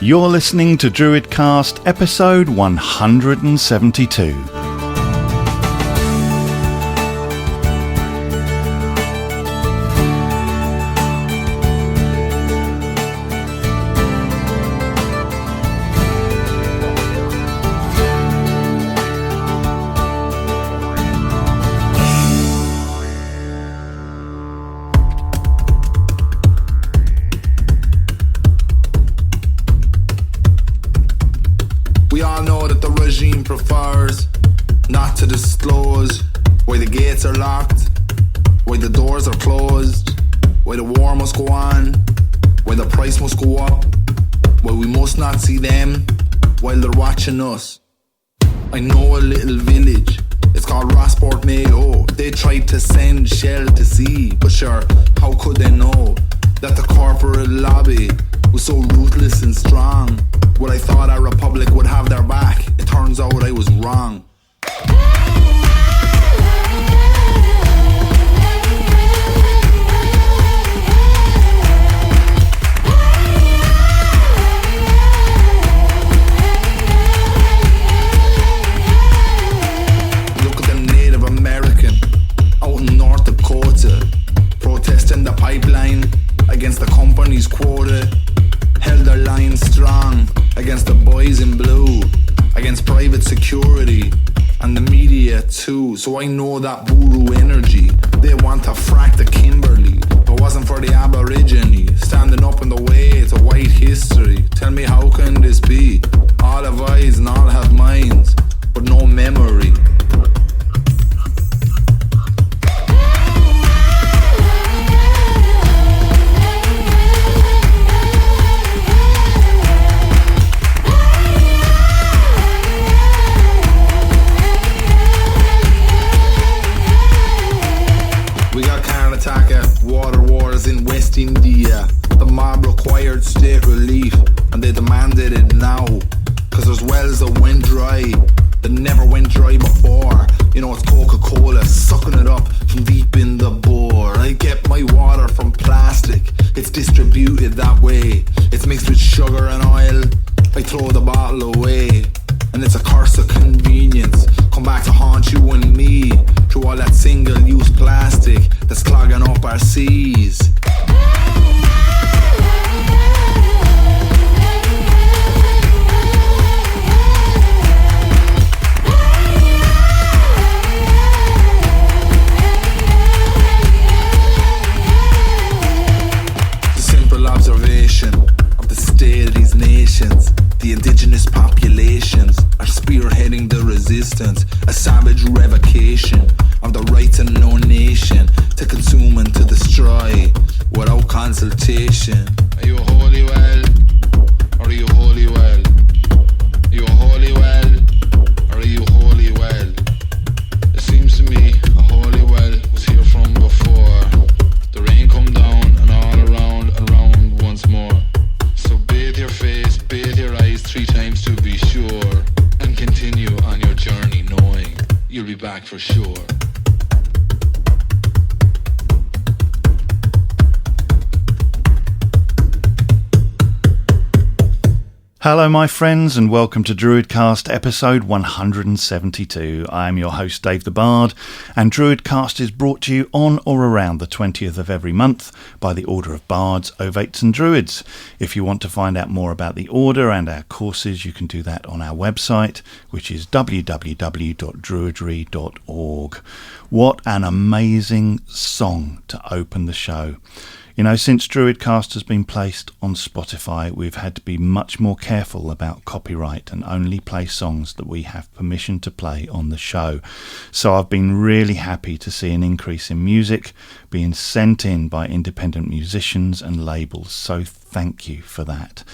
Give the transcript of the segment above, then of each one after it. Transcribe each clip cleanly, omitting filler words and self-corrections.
You're listening to DruidCast episode 172. Prefers not to disclose why the gates are locked, why the doors are closed, why the war must go on, why the price must go up, why we must not see them while they're watching us. I know a little village, it's called Rossport Mayo. They tried to send Shell to sea, but sure, how could they know that the corporate lobby was so ruthless and strong? What I thought our republic would have their back, it turns out I was wrong. Look at the Native American out in North Dakota, protesting the pipeline against the company's quota. Held their line strong against the boys in blue, against private security and the media too. So I know that Buru energy, they want to frack the Kimberley. If it wasn't for the Aborigine standing up in the way to white history, tell me how can this be? All have eyes and all have minds, but no memory. Water wars in West India. The mob required state relief, and they demanded it now. Cause there's wells that went dry, that never went dry before. You know, it's Coca-Cola sucking it up from deep in the bore. I get my water from plastic, it's distributed that way. It's mixed with sugar and oil, I throw the bottle away. And it's a curse of convenience, come back to haunt you and me, through all that single-use plastic that's clogging up our seas. It's a simple observation of the state of these nations. The indigenous populations are spearheading the resistance, a savage revocation of the rights of no nation to consume and to destroy without consultation. Are you a holy well, or are you holy well? Are you a holy well, or are you holy well? It seems to me a holy well was here from before. The rain come down and all around and around once more. So bathe your face, bathe your eyes 3 times to be sure, and continue on your journey knowing you'll be back for sure. Hello my friends and welcome to DruidCast episode 172. I am your host Dave the Bard, and DruidCast is brought to you on or around the 20th of every month by the Order of Bards, Ovates and Druids. If you want to find out more about the Order and our courses, you can do that on our website, which is www.druidry.org. What an amazing song to open the show. You know, since DruidCast has been placed on Spotify, we've had to be much more careful about copyright and only play songs that we have permission to play on the show. So I've been really happy to see an increase in music being sent in by independent musicians and labels, so thank you for that.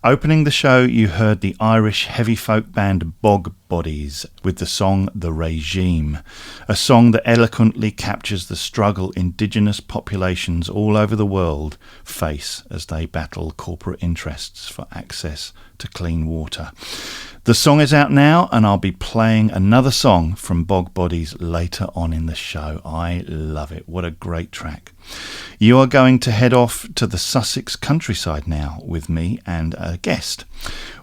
Opening the show, you heard the Irish heavy folk band Bog Bodies with the song The Regime, a song that eloquently captures the struggle Indigenous populations all over the world face as they battle corporate interests for access to clean water. The song is out now, and I'll be playing another song from Bog Bodies later on in the show. I love it. What a great track. You are going to head off to the Sussex countryside now with me and a guest.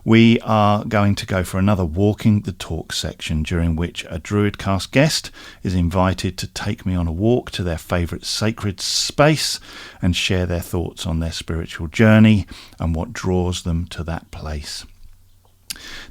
We are going to go for another Walking the Talk section, during which a DruidCast guest is invited to take me on a walk to their favourite sacred space and share their thoughts on their spiritual journey and what draws them to that place.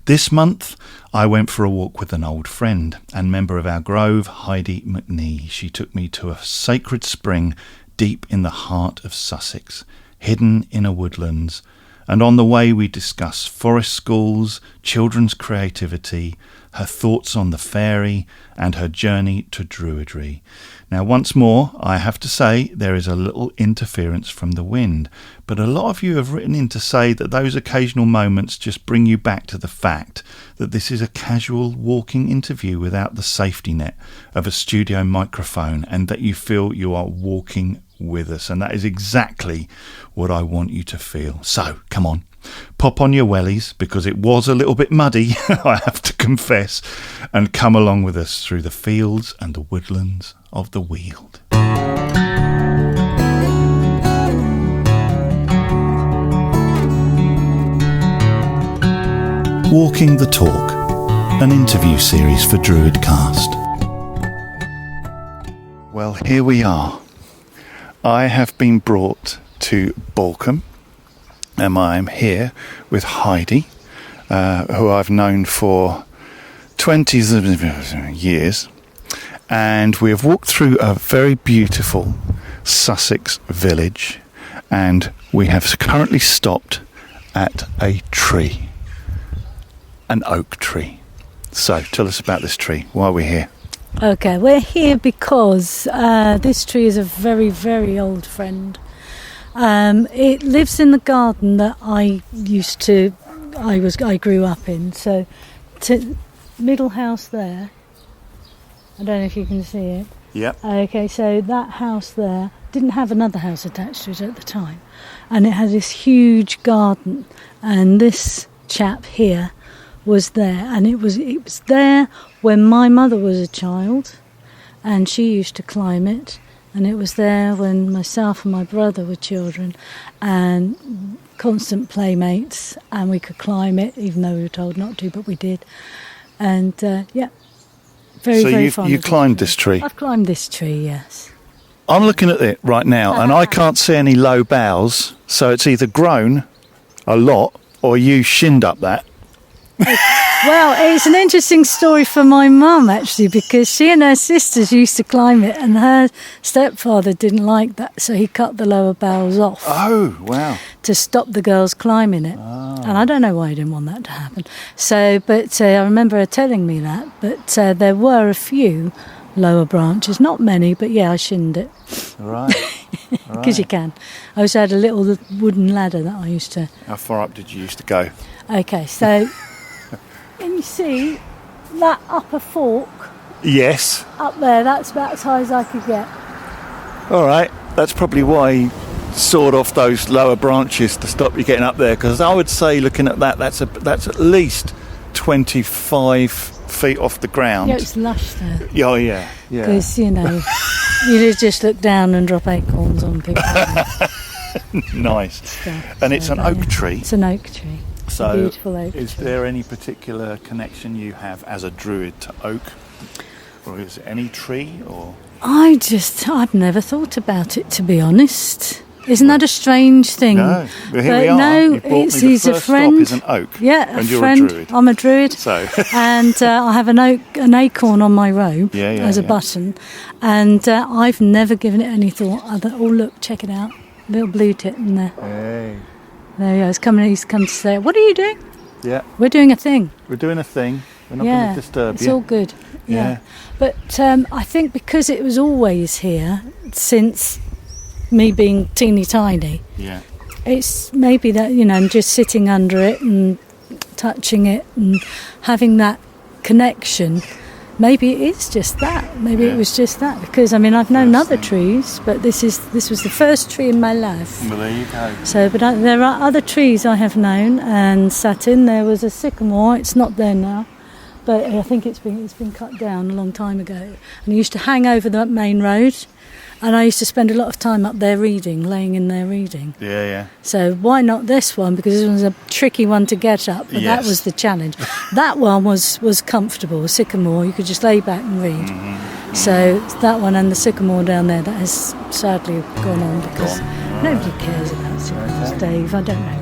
This month, I went for a walk with an old friend and member of our grove, Heidi McNie. She took me to a sacred spring deep in the heart of Sussex, hidden inner woodlands, and on the way we discuss forest schools, children's creativity, her thoughts on the fairy, and her journey to Druidry. Now, once more, I have to say there is a little interference from the wind, but a lot of you have written in to say that those occasional moments just bring you back to the fact that this is a casual walking interview without the safety net of a studio microphone, and that you feel you are walking with us. And that is exactly what I want you to feel. So, come on. Pop on your wellies, because it was a little bit muddy, I have to confess, and come along with us through the fields and the woodlands of the Weald. Walking the Talk, an interview series for DruidCast. Well, here we are. I have been brought to Balcombe, and I'm here with Heidi, who I've known for 20 years, and we have walked through a very beautiful Sussex village, and we have currently stopped at a tree, an oak tree. So tell us about this tree. Why are we here? Okay, we're here because this tree is a very, very old friend. It lives in the garden that I grew up in. So, middle house there. I don't know if you can see it. Yep. Okay, so that house there didn't have another house attached to it at the time, and it had this huge garden. And this chap here was there, and it was there when my mother was a child, and she used to climb it. And it was there when myself and my brother were children, and constant playmates, and we could climb it, even though we were told not to, but we did. And very, very fond of it. So you climbed this tree? I've climbed this tree, yes. I'm looking at it right now, and I can't see any low boughs, so it's either grown a lot, or you shinned up that. Well, it's an interesting story for my mum, actually, because she and her sisters used to climb it, and her stepfather didn't like that, so he cut the lower boughs off. Oh, wow. To stop the girls climbing it. Oh. And I don't know why he didn't want that to happen. So, but I remember her telling me that. But there were a few lower branches, not many, but yeah, I shinned it. Right. Because you can. I also had a little wooden ladder that I used to... How far up did you used to go? Okay, so... And you see that upper fork? Yes. Up there, that's about as high as I could get. All right. That's probably why he sawed off those lower branches to stop you getting up there, because I would say, looking at that, that's at least 25 feet off the ground. Yeah, it's lush there. Oh, yeah. Because, you just look down and drop acorns on people. Nice. Stuff, and it's an oak tree? It's an oak tree. So, beautiful oak is tree. there any particular connection you have as a druid to oak? Or is it any tree? Or I've never thought about it, to be honest. Isn't that a strange thing? No, well, here we are. No, he's a friend. Stop is an oak. Yeah, and a you're friend. a druid. I'm a druid. So, and I have an acorn on my robe as a button, and I've never given it any thought. Oh, look, check it out, little blue tit in there. Hey. There he is. He's come to say, "What are you doing?" Yeah, we're doing a thing. We're doing a thing. We're not going to disturb you. It's all good. Yeah. But I think because it was always here since me being teeny tiny. Yeah. It's maybe that I'm just sitting under it and touching it and having that connection. Maybe it is just that. Maybe it was just that, because I mean I've known other trees, but this was the first tree in my life. Well, there you go. So, but there are other trees I have known and sat in. There was a sycamore. It's not there now, but I think it's been cut down a long time ago. And it used to hang over the main road, and I used to spend a lot of time up there reading, laying in there reading. Yeah, yeah. So why not this one? Because this was a tricky one to get up, but that was the challenge. That one was comfortable, sycamore. You could just lay back and read. Mm-hmm. So that one and the sycamore down there, that has sadly gone on because nobody cares about sycamores, Dave. I don't know.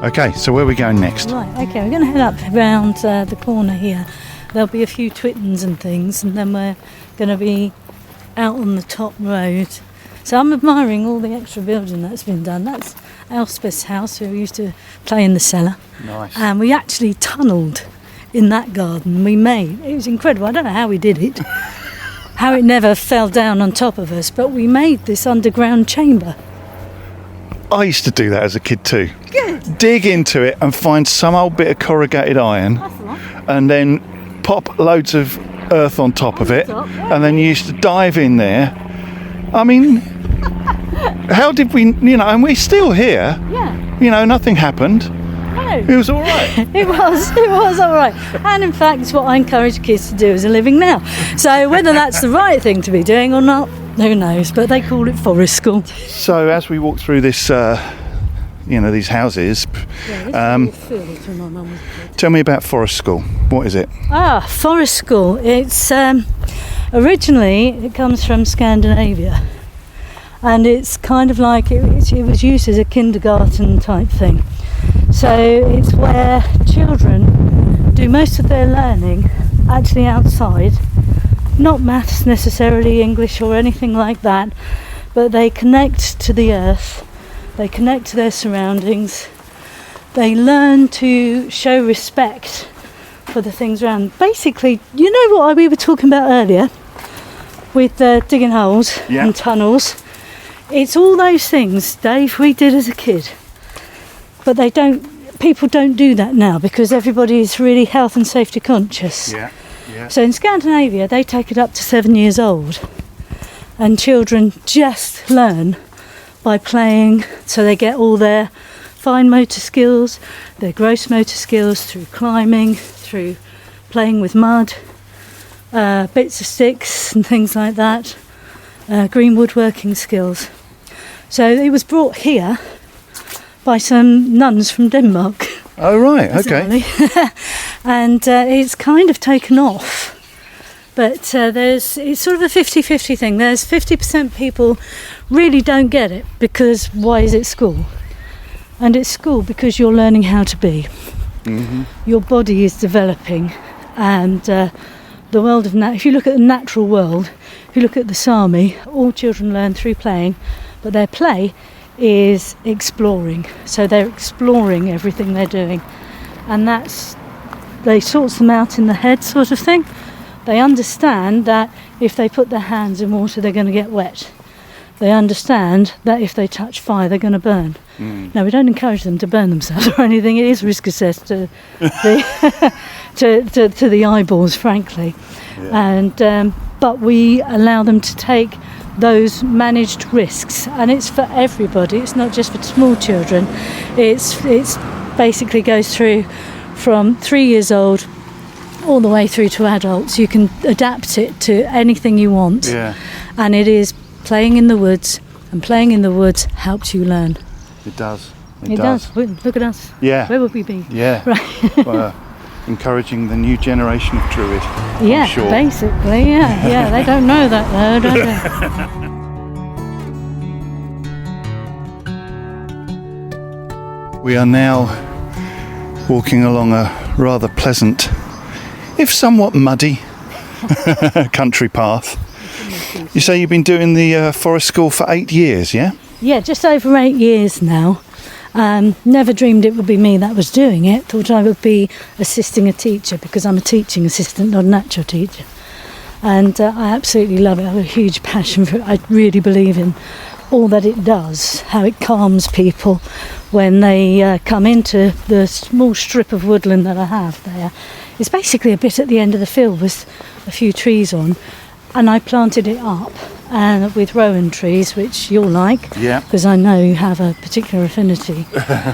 Okay, so where are we going next? Right, okay, we're going to head up around the corner here. There'll be a few twittens and things, and then we're going to be out on the top road. So I'm admiring all the extra building that's been done. That's Elspeth's house, who used to play in the cellar. Nice. And we actually tunnelled in that garden. It was incredible. I don't know how we did it, how it never fell down on top of us, but we made this underground chamber. I used to do that as a kid too. Good. Dig into it and find some old bit of corrugated iron, That's the one. and then pop loads of earth on top of it, and then you used to dive in there. I mean, how did we, and we're still here. Yeah. Nothing happened. No. It was all right. It was all right. And in fact, it's what I encourage kids to do as a living now. So whether that's the right thing to be doing or not, who knows? But they call it forest school. So as we walk through this, these houses, tell me about Forest School. What is it? Forest School. It's originally it comes from Scandinavia, and it's kind of like it was used as a kindergarten type thing. So it's where children do most of their learning actually outside, not maths necessarily, English or anything like that, but they connect to the earth, they connect to their surroundings, they learn to show respect for the things around. Basically, you know what we were talking about earlier with digging holes and tunnels? It's all those things, Dave, we did as a kid. But people don't do that now because everybody is really health and safety conscious. Yeah. So in Scandinavia, they take it up to 7 years old. And children just learn by playing, so they get all their fine motor skills, their gross motor skills through climbing, through playing with mud, bits of sticks and things like that, green woodworking skills. So it was brought here by some nuns from Denmark. Oh, right, okay. And it's kind of taken off. But it's sort of a 50-50 thing. There's 50% people really don't get it because why is it school? And it's school because you're learning how to be. Mm-hmm. Your body is developing, and the world of if you look at the natural world, if you look at the Sami, all children learn through playing, but their play is exploring. So they're exploring everything they're doing, and they sorts them out in the head sort of thing. They understand that if they put their hands in water, they're going to get wet. They understand that if they touch fire, they're going to burn. Now, we don't encourage them to burn themselves or anything. It is risk assessed to the eyeballs, frankly. And but we allow them to take those managed risks, and it's for everybody. It's not just for small children. It's basically goes through from 3 years old all the way through to adults. You can adapt it to anything you want. And it is playing in the woods, and playing in the woods helps you learn. It does. It does. Look at us. Yeah. Where would we be? Yeah. Right. Encouraging the new generation of Druid. Yeah, I'm sure. basically, yeah. They don't know that though, don't they? We are now walking along a rather pleasant, if somewhat muddy, country path. You say you've been doing the forest school for 8 years, yeah? Yeah, just over 8 years now. Never dreamed it would be me that was doing it. Thought I would be assisting a teacher because I'm a teaching assistant, not a natural teacher. And I absolutely love it. I have a huge passion for it. I really believe in all that it does, how it calms people when they come into the small strip of woodland that I have there. It's basically a bit at the end of the field with a few trees on, and I planted it up with rowan trees, which you'll like, because I know you have a particular affinity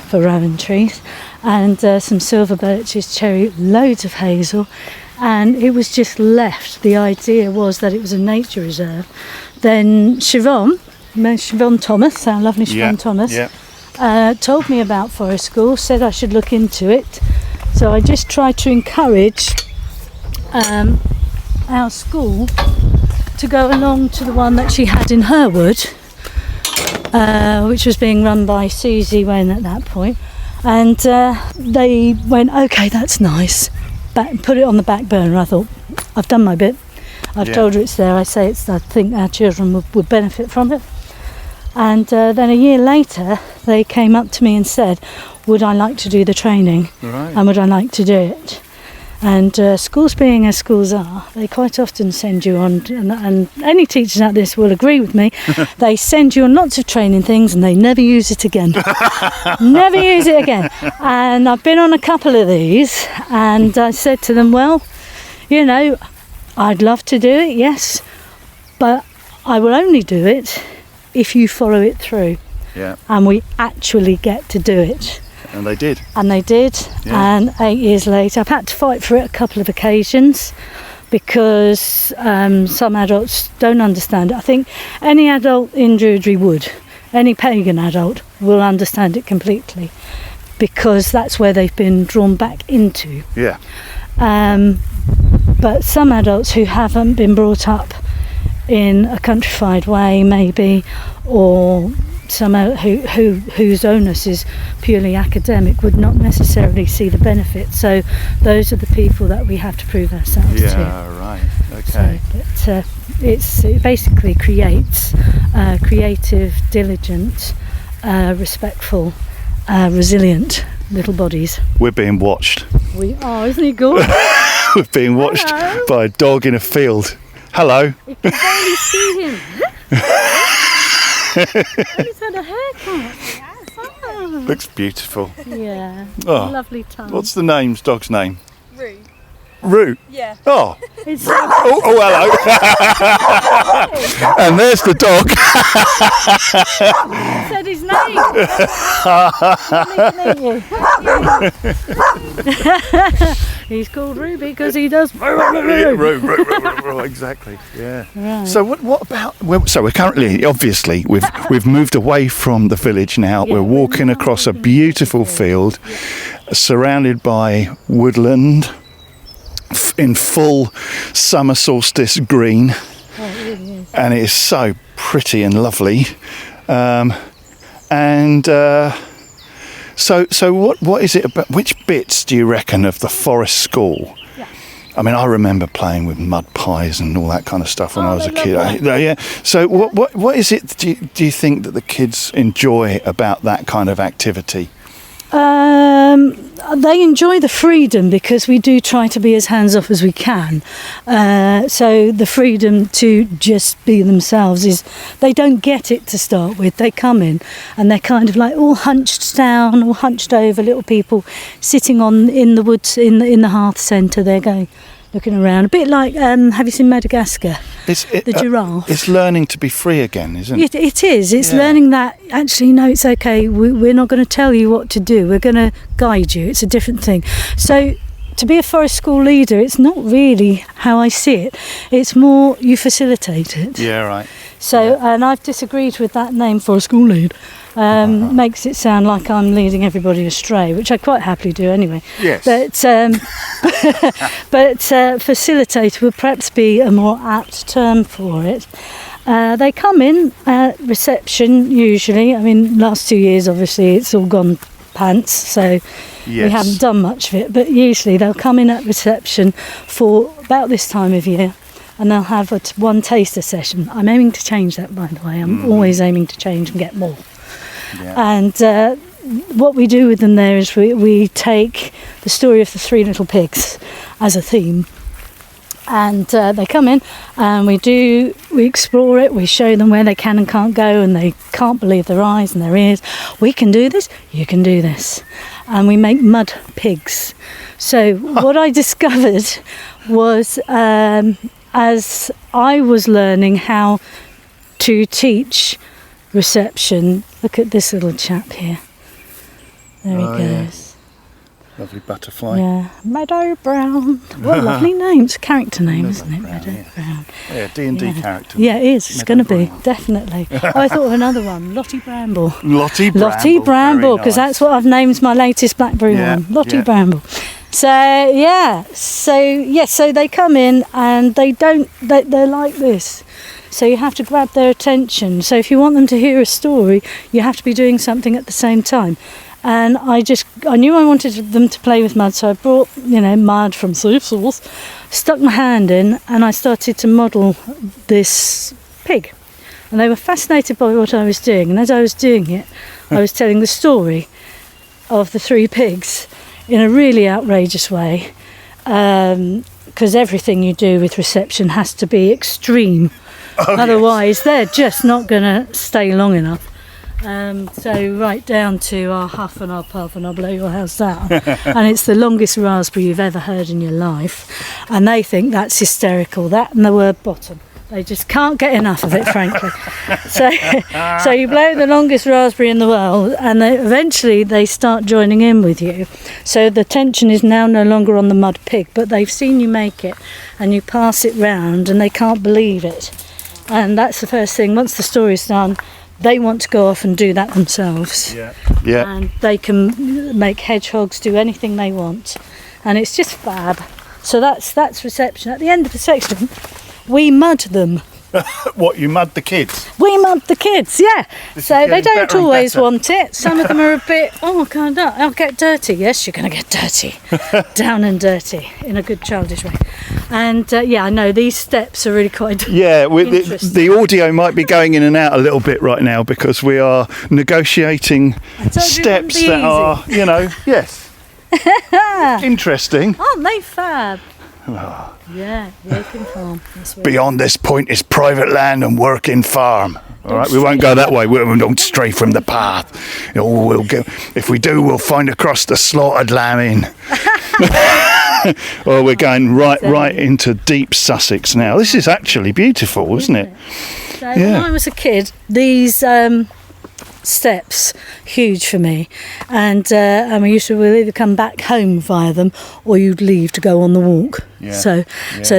for rowan trees, and some silver birches, cherry, loads of hazel, and it was just left. The idea was that it was a nature reserve. Then Siobhan Thomas, our lovely Siobhan Thomas, told me about Forest School, said I should look into it. So I just tried to encourage our school to go along to the one that she had in Herwood, which was being run by Susie Wen at that point. And they went, okay, that's nice, put it on the back burner. I thought, I've done my bit. I've told her it's there. I think our children would benefit from it. And then a year later, they came up to me and said, would I like to do the training? Right. And would I like to do it? And schools being as schools are, they quite often send you on, and any teachers out this will agree with me, they send you on lots of training things and they never use it again. Never use it again. And I've been on a couple of these, and I said to them, well, you know, I'd love to do it, yes, but I will only do it if you follow it through. Yeah. And we actually get to do it. And they did. And they did. Yeah. And 8 years later, I've had to fight for it a couple of occasions because some adults don't understand it. I think any adult in Druidry would. Any pagan adult will understand it completely because that's where they've been drawn back into. Yeah. But some adults who haven't been brought up in a countrified way, maybe, or some whose onus is purely academic, would not necessarily see the benefit. So those are the people that we have to prove ourselves to. Yeah, right. Okay. So, but it basically creates creative, diligent, respectful, resilient little bodies. We're being watched. We are, isn't it good? We're being watched by a dog in a field. Hello. You can barely see him. He's had a haircut. Oh. Looks beautiful. Yeah. Oh. Lovely tongue. What's the dog's name? Rue. Rue? Yeah. Oh. It's hello. And there's the dog. He said his name. He's called Ruby because he does. Exactly. Yeah. Right. So what about? Well, so we're currently, obviously, we've moved away from the village now. Yeah, we're walking across a beautiful field, surrounded by woodland, in full summer solstice green. Oh, it really is. And it is so pretty and lovely. So what is it about? Which bits do you reckon of the forest school? Yeah. I mean, I remember playing with mud pies and all that kind of stuff when I was a kid. that. Yeah. So what is it? Do you think that the kids enjoy about that kind of activity? They enjoy the freedom because we do try to be as hands-off as we can. So the freedom to just be themselves is, they don't get it to start with. They come in and they're kind of like all hunched down, all hunched over, little people sitting in the woods in the hearth centre. They're going, looking around, a bit like, have you seen Madagascar? The giraffe. It's learning to be free again, isn't it? It is. It's learning that, actually, no, it's okay. We're not going to tell you what to do. We're going to guide you. It's a different thing. So to be a forest school leader, it's not really how I see it. It's more you facilitate it. Yeah, right. So, and I've disagreed with that name for a school lead. Makes it sound like I'm leading everybody astray, which I quite happily do anyway. Yes. But facilitator would perhaps be a more apt term for it. They come in at reception usually. I mean, last 2 years obviously it's all gone pants, so we haven't done much of it. But usually they'll come in at reception for about this time of year. And they'll have one taster session. I'm aiming to change that, by the way. I'm always aiming to change and get more. Yeah. And what we do with them there is we take the story of the Three Little Pigs as a theme. And they come in and we explore it, we show them where they can and can't go, and they can't believe their eyes and their ears. We can do this, you can do this. And we make mud pigs. So what I discovered was as I was learning how to teach reception, look at this little chap here. There he goes. Yeah. Lovely butterfly. Yeah, Meadow Brown. What a lovely name. It's a character name, isn't it? Brown, Meadow Brown. Yeah, D&D character. Yeah, it is. It's going to be, Brown. definitely. I thought of another one, Lottie Bramble. Lottie Bramble, because that's what I've named my latest blackberry one. Lottie Bramble. So they come in and they're like this. So you have to grab their attention. So if you want them to hear a story, you have to be doing something at the same time. And I knew I wanted them to play with mud, so I brought, mud from Sussex, stuck my hand in, and I started to model this pig. And they were fascinated by what I was doing. And as I was doing it, I was telling the story of the three pigs in a really outrageous way, because everything you do with reception has to be extreme. Otherwise, they're just not going to stay long enough. So right down to our huff and our puff and I'll blow your house down. And it's the longest raspberry you've ever heard in your life. And they think that's hysterical. That and the word bottom. They just can't get enough of it, frankly. So you blow the longest raspberry in the world and eventually they start joining in with you. So the tension is now no longer on the mud pig, but they've seen you make it and you pass it round and they can't believe it. And that's the first thing. Once the story's done, they want to go off and do that themselves. Yeah. And they can make hedgehogs, do anything they want. And it's just fab. So that's reception. At the end of the section, we mud them. What, you mud the kids? We mud the kids, yeah. So they don't better and always better. want it. Some of them are a bit, God, I'll get dirty. Yes, you're going to get dirty. Down and dirty in a good childish way. And I know these steps are really quite interesting. The audio might be going in and out a little bit right now because we are negotiating steps that are, yes, interesting. Aren't they fab? Yeah, working farm. Beyond this point is private land and working farm. All right, we won't go that way. We don't stray from the path. If we do, we'll find across the slaughtered lamb inn. Well, we're going right into deep Sussex now. This is actually beautiful, isn't it? So when I was a kid, these steps, huge for me, and we used to either come back home via them or you'd leave to go on the walk. So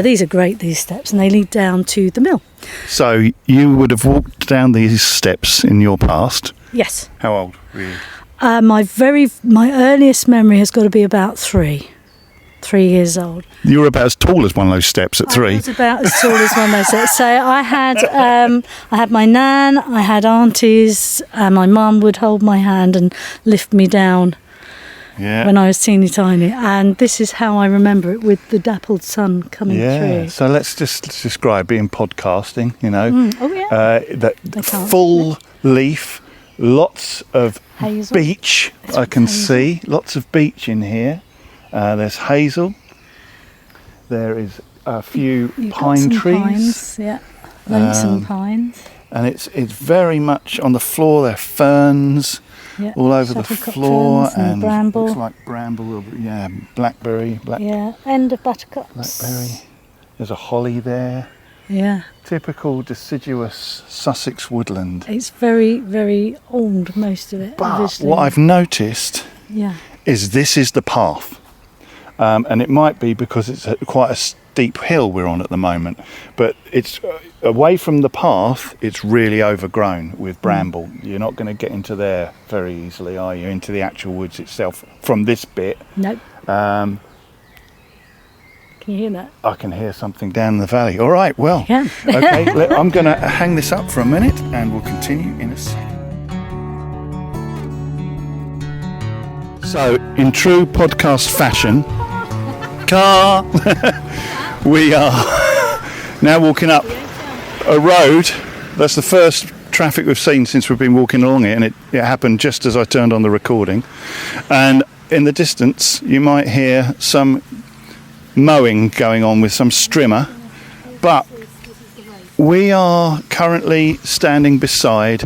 these are great, these steps, and they lead down to the mill. So you would have walked down these steps in your past? Yes. How old were you? My earliest memory has got to be about 3 years old. You were about as tall as one of those steps at 3. I was about as tall as one of those steps. So I had my nan, I had aunties, and my mum would hold my hand and lift me down when I was teeny tiny. And this is how I remember it, with the dappled sun coming through. So let's just describe being podcasting, that full leaf, lots of hazel. Beech, I can see, lots of beech in here. There's hazel. There is a few pine trees. Pines, lonesome pines. And it's very much on the floor. There are ferns all over the floor, and bramble. Looks like bramble. Blackberry. End of buttercups. Blackberry. There's a holly there. Yeah. Typical deciduous Sussex woodland. It's very, very old, most of it. But obviously. what I've noticed is this is the path. And it might be because it's quite a steep hill we're on at the moment, but it's away from the path. It's really overgrown with bramble. You're not going to get into there very easily, are you? Into the actual woods itself from this bit. Nope. Can you hear that? I can hear something down the valley. All right, well, okay. I'm going to hang this up for a minute, and we'll continue in a second. So, in true podcast fashion, we are now walking up a road. That's the first traffic we've seen since we've been walking along it, and it happened just as I turned on the recording. And in the distance, you might hear some mowing going on with some strimmer, but we are currently standing beside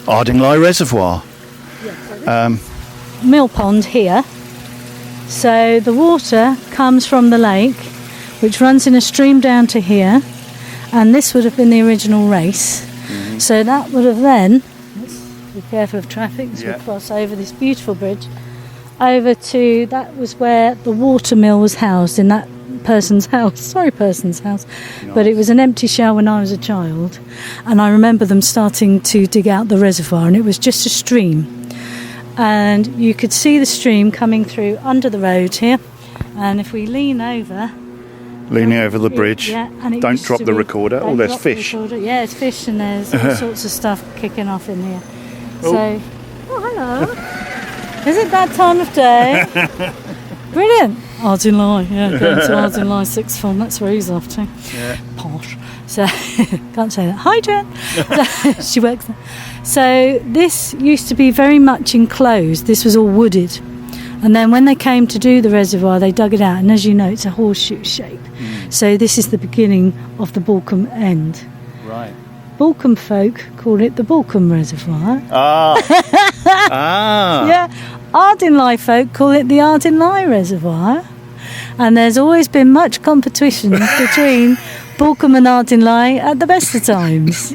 Ardingly Reservoir. Mill pond here. So the water comes from the lake, which runs in a stream down to here, and this would have been the original race. So that would have then, let's be careful of traffic as we cross over this beautiful bridge, over to, that was where the water mill was housed, in that person's house, nice. But it was an empty shell when I was a child, and I remember them starting to dig out the reservoir, and it was just a stream, and you could see the stream coming through under the road here, and if we leaning over the bridge, and don't drop the recorder. Oh, there's fish. Yeah, it's fish, and there's all sorts of stuff kicking off in here. So, hello. Is it that time of day? Brilliant. Ardingly, going to Ardingly sixth form, that's where he's off to. Yeah. Posh. So, can't say that. Hi, Jen. She works there. So, this used to be very much enclosed. This was all wooded. And then when they came to do the reservoir, they dug it out. And as you know, it's a horseshoe shape. So, this is the beginning of the Balcombe end. Right. Balcombe folk call it the Balcombe Reservoir. Yeah. Ardingly folk call it the Ardingly Reservoir. And there's always been much competition between Balcombe and Ardingly at the best of times.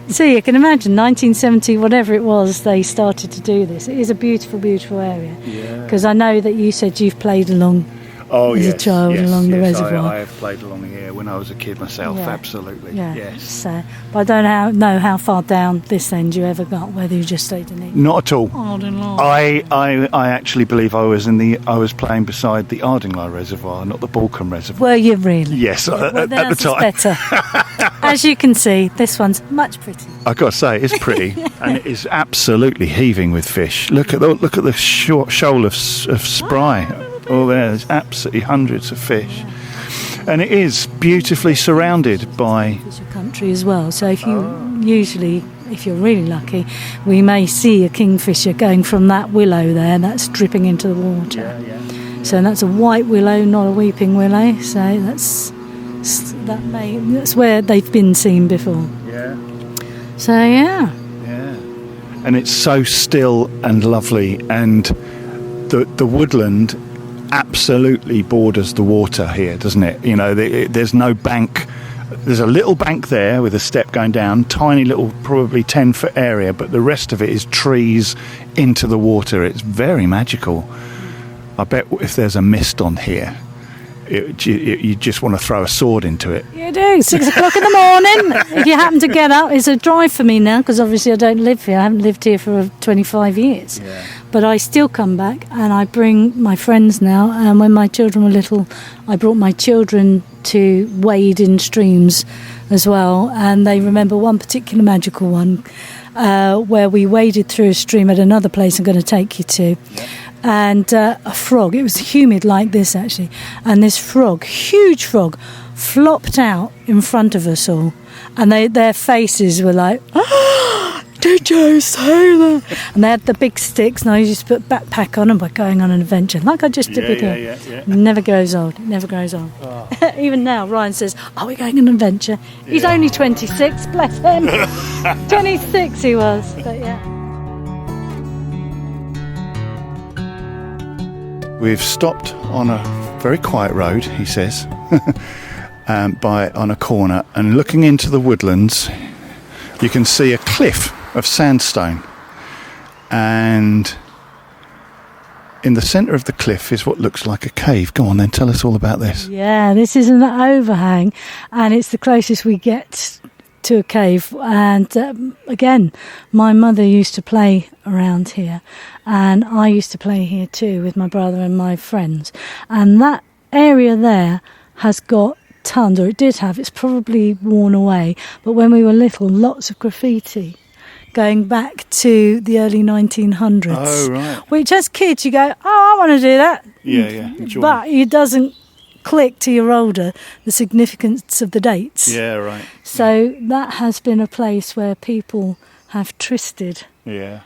So you can imagine, 1970, whatever it was, they started to do this. It is a beautiful, beautiful area. Because I know that you said you've played along as a child along the reservoir. I have played along here when I was a kid myself, absolutely. Yes. So, but I don't know how far down this end you ever got, whether you just stayed in it. Not at all. Ardingly. I actually believe I was playing beside the Ardingly Reservoir, not the Balcombe Reservoir. Were you really? Yes, at the time. Better. As you can see, this one's much prettier. I've got to say, it's pretty, and it is absolutely heaving with fish. Look at the shoal of spry. There's absolutely hundreds of fish. And it is beautifully surrounded by country as well. So if you if you're really lucky, we may see a kingfisher going from that willow there that's dripping into the water. So that's a white willow, not a weeping willow. So that's where they've been seen before. So and it's so still and lovely, and the woodland absolutely borders the water here, doesn't it? You know, there's no bank. There's a little bank there with a step going down, tiny little, probably 10-foot area, but the rest of it is trees into the water. It's very magical. I bet if there's a mist on here, you just want to throw a sword into it. You do. 6 o'clock in the morning. If you happen to get up, it's a drive for me now, because obviously I don't live here. I haven't lived here for 25 years. But I still come back, and I bring my friends now. And when my children were little, I brought my children to wade in streams as well. And they remember one particular magical one where we waded through a stream at another place I'm going to take you to. And a frog, it was humid like this actually, and this frog, huge frog, flopped out in front of us all, and their faces were like, did you see that? And they had the big sticks, and I used to put a backpack on and by going on an adventure, like I just did with her. It never grows old, it never grows old. Even now, Ryan says, are we going on an adventure? He's only 26, bless him. 26 he was, but We've stopped on a very quiet road, he says, on a corner, and looking into the woodlands, you can see a cliff of sandstone, and in the centre of the cliff is what looks like a cave. Go on then, tell us all about this. Yeah, this is an overhang, and it's the closest we get to a cave. And again, my mother used to play around here, and I used to play here too with my brother and my friends, and that area there has got tons, or it did have, it's probably worn away, but when we were little, lots of graffiti going back to the early 1900s. Oh, right. Which as kids you go, I want to do that. Enjoy. But it doesn't click till you're older the significance of the dates. Right. So that has been a place where people have trysted. Yes.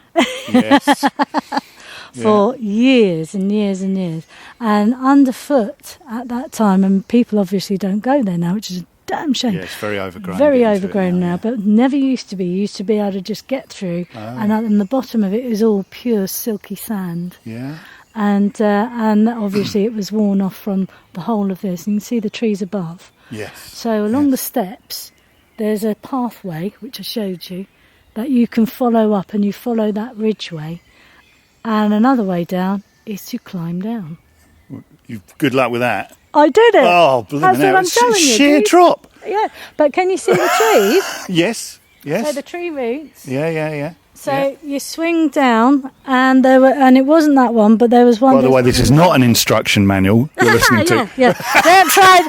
for years and years and years. And underfoot at that time, and people obviously don't go there now, which is a damn shame. Yeah, it's very overgrown. Very overgrown now, but never used to be. You used to be able to just get through, and at the bottom of it is all pure silky sand. Yeah. And obviously it was worn off from the whole of this. And you can see the trees above. Yes. So along the steps, there's a pathway, which I showed you, that you can follow up, and you follow that ridgeway. And another way down is to climb down. Good luck with that. I did it. Oh, blimey, That's what I'm telling you. Sheer drop. Yeah, but can you see the trees? Yes. So the tree roots. Yeah. So you swing down, and it wasn't that one, but there was one. By the way, this is not an instruction manual you're listening to. Yeah. Don't try.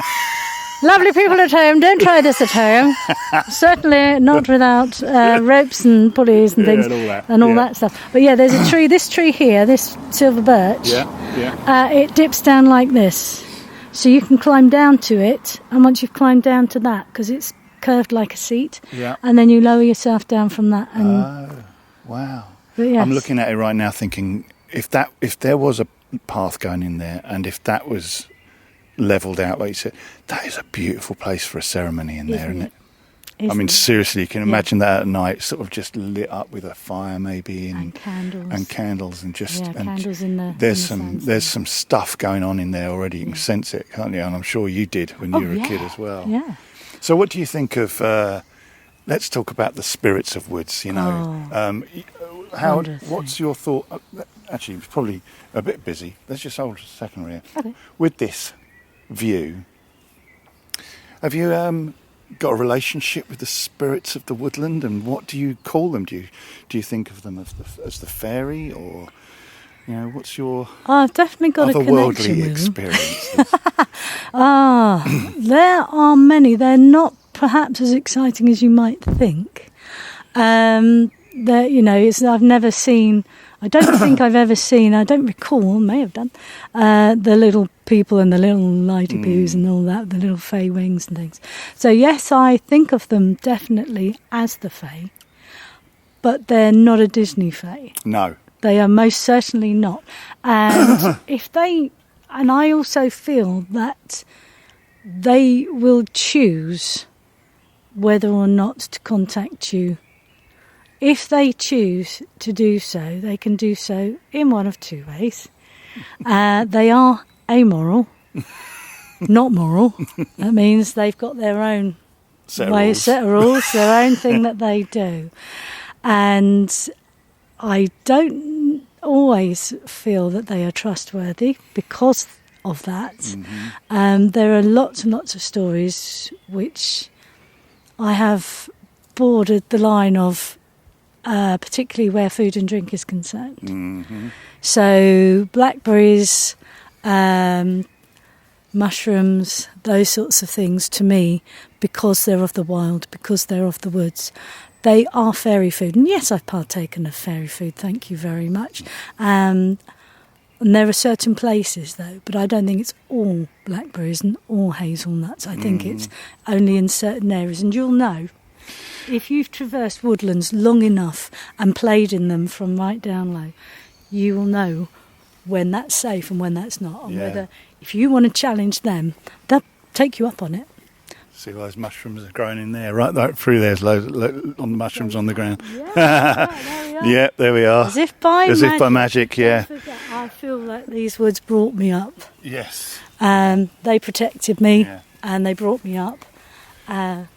Lovely people at home, don't try this at home. Certainly not without ropes and pulleys and things and all that stuff. But yeah, there's a tree. This tree here, this silver birch. Yeah. It dips down like this, so you can climb down to it. And once you've climbed down to that, because it's curved like a seat, and then you lower yourself down from that. And wow. But yes. I'm looking at it right now, thinking if there was a path going in there, and if that was levelled out, like you said, that is a beautiful place for a ceremony in there, isn't it? I mean, seriously, you can imagine that at night, sort of just lit up with a fire, maybe, and candles, and just candles in the. There's some stuff going on in there already. You can sense it, can't you? And I'm sure you did when you were a kid as well. Yeah. So, what do you think of? Let's talk about the spirits of woods. You know, what's your thought? Actually, it's probably a bit busy. Let's just hold a second here. Okay. With this view, have you got a relationship with the spirits of the woodland, and what do you call them? Do you think of them as the fairy, or what's your I've definitely got a connection with experiences? There are many. They're not perhaps as exciting as you might think. I've never seen. I don't think I've ever seen, I don't recall, may have done, the little people and the little lighty-boos and all that, the little fey wings and things. So yes, I think of them definitely as the fey, but they're not a Disney fey. No. They are most certainly not. And and I also feel that they will choose whether or not to contact you. If they choose to do so, they can do so in one of two ways. They are amoral, not moral. That means they've got their own set of rules, their own thing that they do. And I don't always feel that they are trustworthy because of that. Mm-hmm. There are lots and lots of stories which I have bordered the line of, particularly where food and drink is concerned. Mm-hmm. So blackberries, mushrooms, those sorts of things, to me, because they're of the wild, because they're of the woods, they are fairy food. And yes, I've partaken of fairy food, thank you very much. And there are certain places, though, but I don't think it's all blackberries and all hazelnuts. I think it's only in certain areas. And you'll know, if you've traversed woodlands long enough and played in them from right down low, you will know when that's safe and when that's not. And whether, if you want to challenge them, they'll take you up on it. See all those mushrooms are growing in there, right through there's loads on the mushrooms on the ground. Yeah, there we are. As if by magic, yeah. I feel like these woods brought me up. Yes. They protected me and they brought me up. I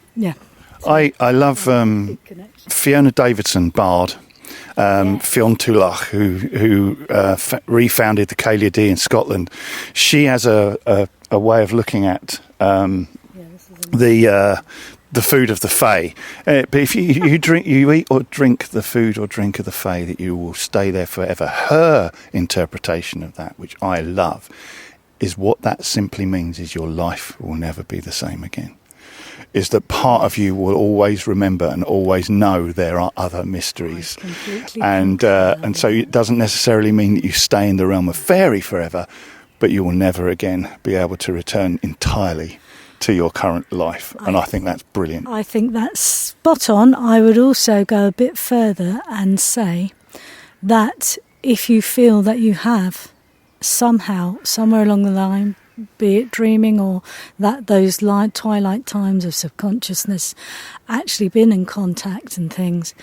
love Fiona Davidson, Bard, Fionn Tulach, who refounded the Céile D in Scotland. She has a way of looking at the food of the Fae. But if you eat or drink the food or drink of the Fae, that you will stay there forever. Her interpretation of that, which I love, is what that simply means is your life will never be the same again. Is that part of you will always remember and always know there are other mysteries, and so it doesn't necessarily mean that you stay in the realm of fairy forever, but you will never again be able to return entirely to your current life, and I think that's brilliant. I think that's spot on. I would also go a bit further and say that if you feel that you have somehow, somewhere along the line, be it dreaming or that those twilight times of subconsciousness, actually been in contact and things,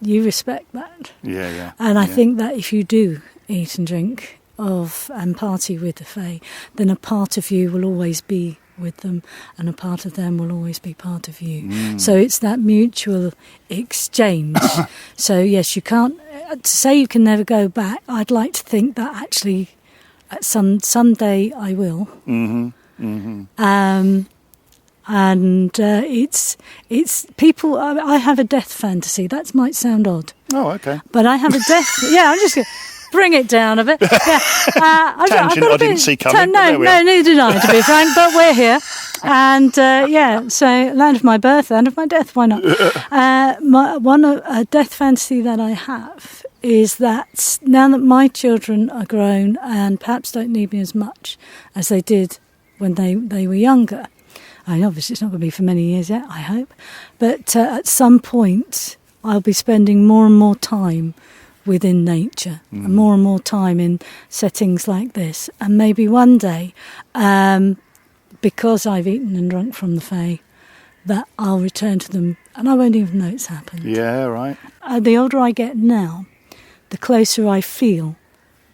you respect that. Yeah. And I think that if you do eat and drink and party with the Fae, then a part of you will always be with them, and a part of them will always be part of you. So it's that mutual exchange. So yes, you can't to say you can never go back. I'd like to think that actually at someday I will. And it's people. I have a death fantasy. That might sound odd. Oh, okay. But I have a death. Yeah, I'm just going to bring it down a bit. Yeah. Tangent I didn't see coming. No, neither did I, to be frank. But we're here, and so land of my birth, land of my death. Why not? A death fantasy that I have is that now that my children are grown and perhaps don't need me as much as they did when they were younger. I mean, obviously it's not going to be for many years yet, I hope. But at some point, I'll be spending more and more time within nature, and more time in settings like this. And maybe one day, because I've eaten and drunk from the Fae, that I'll return to them and I won't even know it's happened. Yeah, right. The older I get now, the closer I feel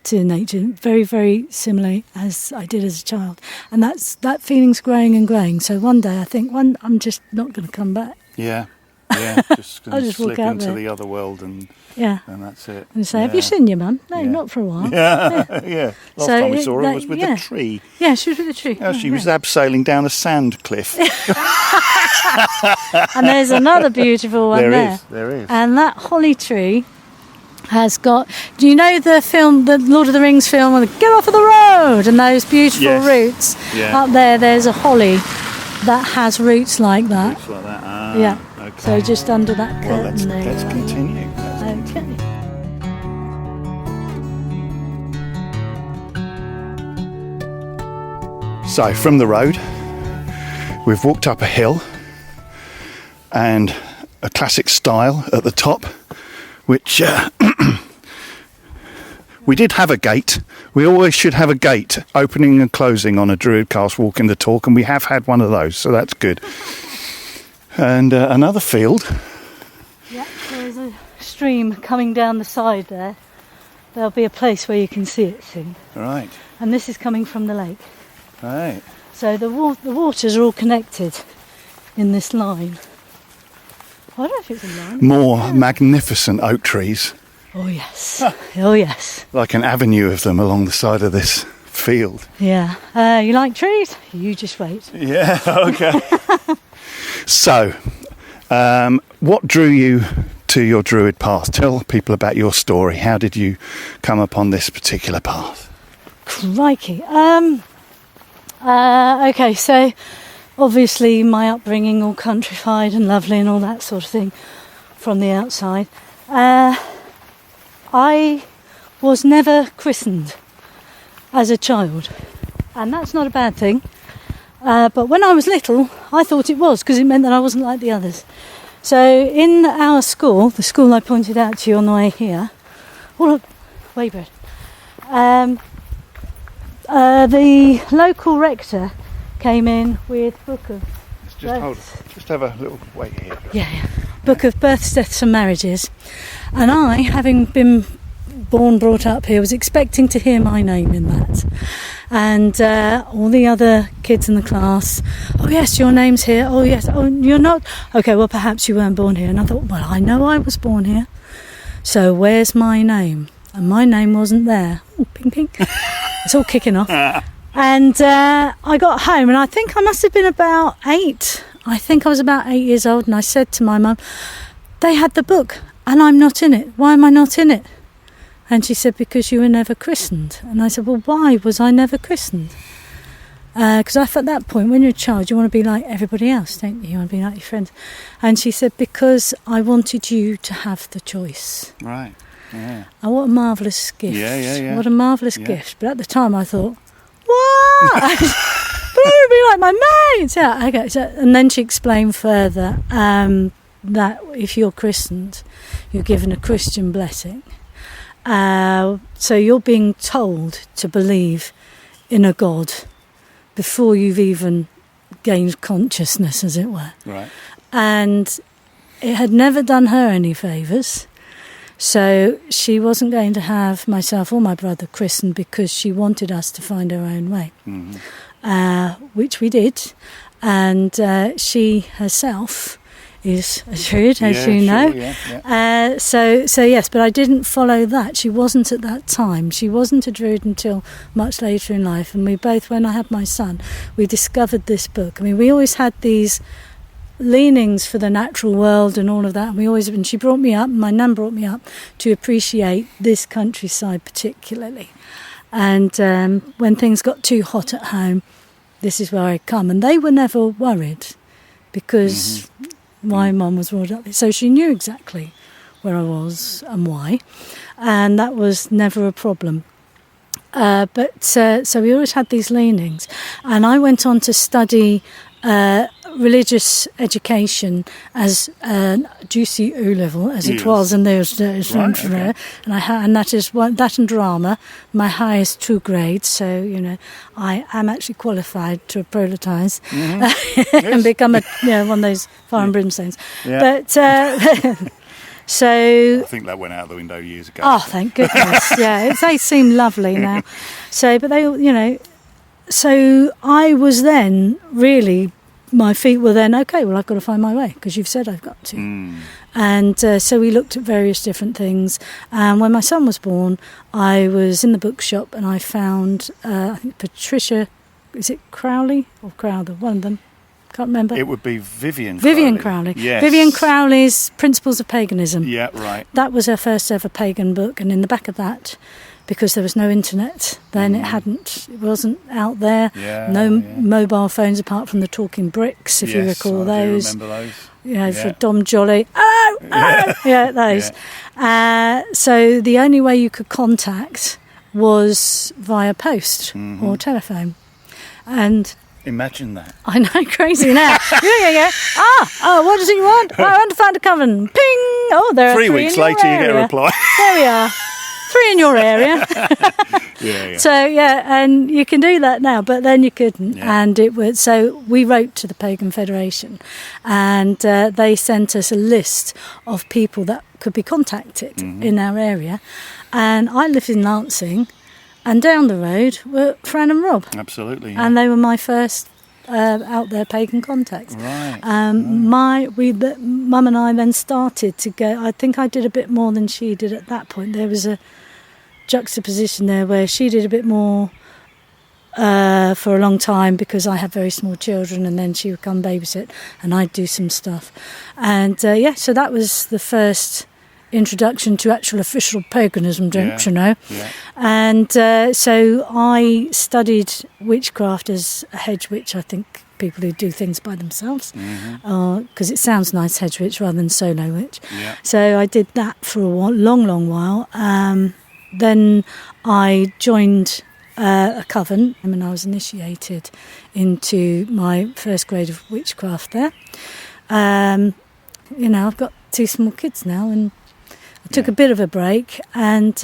to nature, very, very similarly as I did as a child. And that feeling's growing and growing. So one day I think, I'm just not going to come back. Yeah, just going I'll to just walk slip out into there. the other world and that's it. And say, have you seen your mum? No, not for a while. Yeah. Last time we saw her was with a tree. Yeah, she was with a tree. Oh, she was abseiling down a sand cliff. And there's another beautiful one there. There is. And that holly tree has got... Do you know the film, the Lord of the Rings film, with Get Off of the Road and those beautiful roots? Yeah. Up there's a holly that has roots like that. Roots like that. Yeah. Okay. So just under that curtain there. Let's continue. Okay. So from the road, we've walked up a hill and a classic stile at the top, which we did have a gate. We always should have a gate opening and closing on a DruidCast Walking the Talk, and we have had one of those, so that's good. And another field. Yeah, there's a stream coming down the side there. There'll be a place where you can see it soon. Right. And this is coming from the lake. Right. So the waters are all connected in this line. I don't know if it's a line. More magnificent oak trees. Oh yes. Oh yes. Like an avenue of them along the side of this field. Yeah. You like trees? You just wait. Yeah, okay. So, what drew you to your Druid path? Tell people about your story. How did you come upon this particular path? Crikey. Okay, so obviously my upbringing all countrified and lovely and all that sort of thing from the outside. I was never christened as a child, and that's not a bad thing. But when I was little, I thought it was, because it meant that I wasn't like the others. So in our school, the school I pointed out to you on the way here, Weybird, the local rector came in with book of... Just have a little wait here. Yeah. Book of births, deaths and marriages. And I, having been brought up here, was expecting to hear my name in that. And all the other kids in the class, oh yes, your name's here. Oh yes, oh you're not. Okay, well perhaps you weren't born here. And I thought, well, I know I was born here. So where's my name? And my name wasn't there. Oh, ping ping. It's all kicking off. And I got home, and I think I must have been about 8. I think I was about 8 years old, and I said to my mum, they had the book and I'm not in it. Why am I not in it? And she said, because you were never christened. And I said, well, why was I never christened? Because I thought at that point, when you're a child, you want to be like everybody else, don't you? You want to be like your friends. And she said, because I wanted you to have the choice. Right, yeah. Oh, what a marvellous gift. Yeah. What a marvellous gift. But at the time I thought, what? But I would be like my mates. Yeah, okay. So, and then she explained further that if you're christened, you're given a Christian blessing. So you're being told to believe in a god before you've even gained consciousness, as it were. Right. And it had never done her any favours. So she wasn't going to have myself or my brother christened because she wanted us to find our own way, which we did. And she herself is a Druid, as you know. So yes, but I didn't follow that. She wasn't at that time. She wasn't a Druid until much later in life. And we both, when I had my son, we discovered this book. I mean, we always had these leanings for the natural world and all of that. And she brought me up, my nan brought me up to appreciate this countryside particularly. And when things got too hot at home, this is where I'd come. And they were never worried because my mum was brought up. So she knew exactly where I was and why. And that was never a problem. So we always had these leanings. And I went on to study religious education as GC O level, as it was in those days, and that is that and drama, my highest 2 grades. So I am actually qualified to proletize and become one of those fire and brimstones. Yeah. But so I think that went out the window years ago. Oh, thank goodness! They seem lovely now. So, but they, so I was then really. My feet were then, okay, well, I've got to find my way because you've said I've got to. And so we looked at various different things. And when my son was born, I was in the bookshop and I found, I think Patricia, is it Crowley or Crowther? One of them. Can't remember. It would be Vivian Crowley. Yes. Vivian Crowley's Principles of Paganism. Yeah, right. That was her first ever pagan book. And in the back of that, because there was no internet then, it wasn't out there. Mobile phones apart from the talking bricks, if you recall those. I remember those. For Dom Jolly. Those. So the only way you could contact was via post or telephone. And imagine that. I know, crazy now. yeah. What does he want? I want to find a coven. Ping! Oh, there are 3 weeks later you get a reply. There we are. 3 in your area. So and you can do that now, but then you couldn't. And it was, so we wrote to the Pagan Federation, and they sent us a list of people that could be contacted in our area. And I lived in Lancing, and down the road were Fran and Rob. Absolutely. And they were my first out there pagan contacts. Right. Mum and I then started to go. I think I did a bit more than she did at that point. There was a juxtaposition there where she did a bit more for a long time because I had very small children, and then she would come babysit and I'd do some stuff. And so that was the first introduction to actual official paganism, don't you know? Yeah. And so I studied witchcraft as a hedge witch. I think people who do things by themselves, because it sounds nice, hedge witch rather than solo witch. Yeah. So I did that for a long while. Then I joined a coven, and I was initiated into my first grade of witchcraft there. I've got 2 small kids now, and I took a bit of a break, and